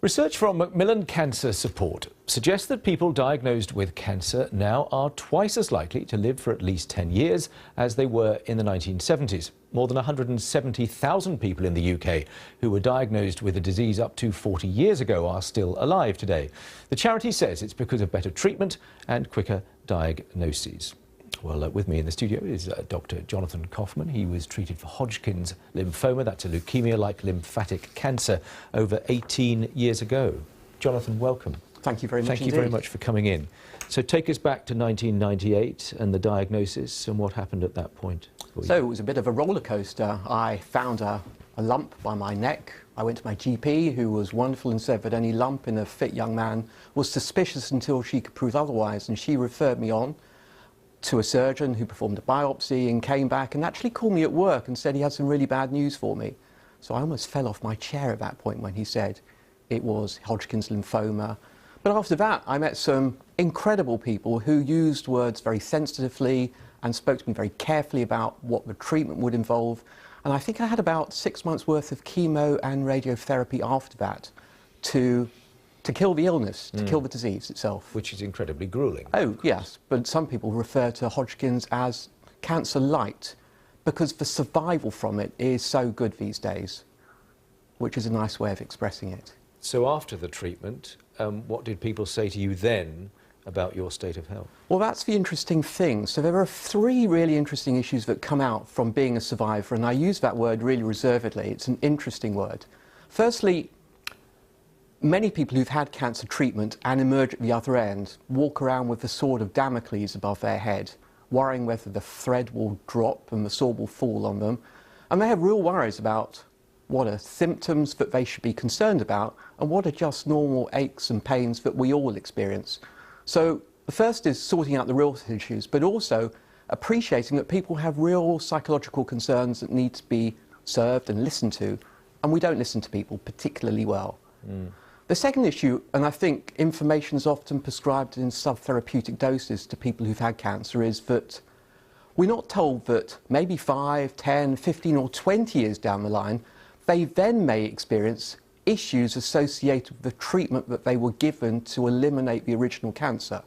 Research from Macmillan Cancer Support suggests that people diagnosed with cancer now are twice as likely to live for at least 10 years as they were in the 1970s. More than 170,000 people in the UK who were diagnosed with the disease up to 40 years ago are still alive today. The charity says it's because of better treatment and quicker diagnoses. Well, with me in the studio is Dr. Jonathan Kaufman. He was treated for Hodgkin's lymphoma, that's a leukemia-like lymphatic cancer, over 18 years ago. Jonathan, welcome. Thank you very much. Thank you very much for coming in. So take us back to 1998 and the diagnosis and what happened at that point. So it was a bit of a roller coaster. I found a lump by my neck. I went to my GP, who was wonderful and said that any lump in a fit young man was suspicious until she could prove otherwise, and she referred me on to a surgeon who performed a biopsy and came back and actually called me at work and said he had some really bad news for me. So I almost fell off my chair at that point when he said it was Hodgkin's lymphoma. But after that, I met some incredible people who used words very sensitively and spoke to me very carefully about what the treatment would involve. And I think I had about 6 months worth of chemo and radiotherapy after that to kill the illness, to kill the disease itself. Which is incredibly gruelling. Oh, yes, but some people refer to Hodgkin's as cancer light because the survival from it is so good these days, which is a nice way of expressing it. So after the treatment, what did people say to you then about your state of health? Well, that's the interesting thing. So there are three really interesting issues that come out from being a survivor, and I use that word really reservedly. It's an interesting word. Firstly, many people who've had cancer treatment and emerge at the other end walk around with the sword of Damocles above their head, worrying whether the thread will drop and the sword will fall on them. And they have real worries about what are symptoms that they should be concerned about and what are just normal aches and pains that we all experience. So the first is sorting out the real issues, but also appreciating that people have real psychological concerns that need to be served and listened to, and we don't listen to people particularly well. The second issue, and I think information is often prescribed in subtherapeutic doses to people who've had cancer, is that we're not told that maybe 5, 10, 15 or 20 years down the line, they then may experience issues associated with the treatment that they were given to eliminate the original cancer.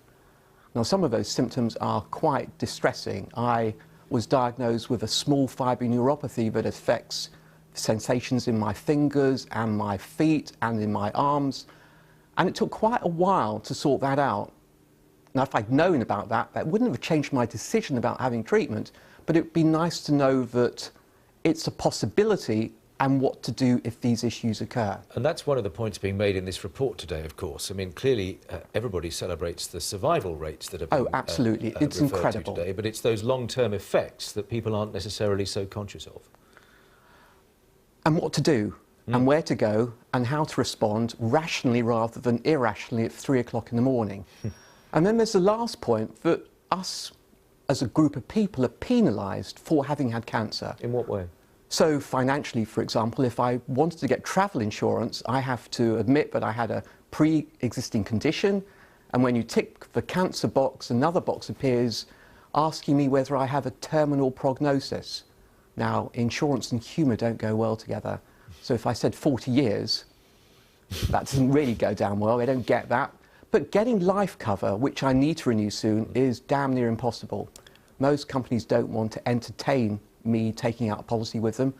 Now, some of those symptoms are quite distressing. I was diagnosed with a small fibre neuropathy that affects sensations in my fingers and my feet and in my arms, and it took quite a while to sort that out. Now, if I'd known about that, that wouldn't have changed my decision about having treatment, but it'd be nice to know that it's a possibility and what to do if these issues occur. And that's one of the points being made in this report today, of course. I mean, clearly everybody celebrates the survival rates that have been absolutely. It's incredible today, but it's those long-term effects that people aren't necessarily so conscious of. And what to do, and where to go, and how to respond rationally rather than irrationally at 3 o'clock in the morning. And then there's the last point, that us as a group of people are penalised for having had cancer. In what way? So financially, for example, if I wanted to get travel insurance, I have to admit that I had a pre-existing condition, and when you tick the cancer box, another box appears asking me whether I have a terminal prognosis. Now, insurance and humour don't go well together. So if I said 40 years, that doesn't really go down well. They don't get that. But getting life cover, which I need to renew soon, is damn near impossible. Most companies don't want to entertain me taking out a policy with them,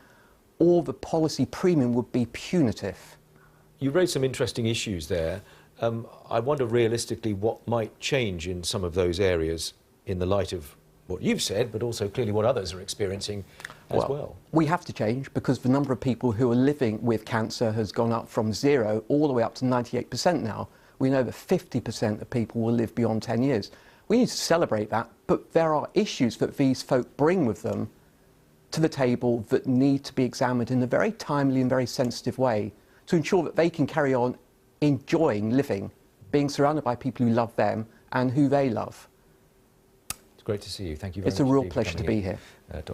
or the policy premium would be punitive. You raised some interesting issues there. I wonder realistically what might change in some of those areas in the light of what you've said, but also clearly what others are experiencing as well. We have to change because the number of people who are living with cancer has gone up from 0 all the way up to 98% now. We know that 50% of people will live beyond 10 years. We need to celebrate that, but there are issues that these folk bring with them to the table that need to be examined in a very timely and very sensitive way to ensure that they can carry on enjoying living, being surrounded by people who love them and who they love. It's great to see you. Thank you very much. It's a real pleasure to be here.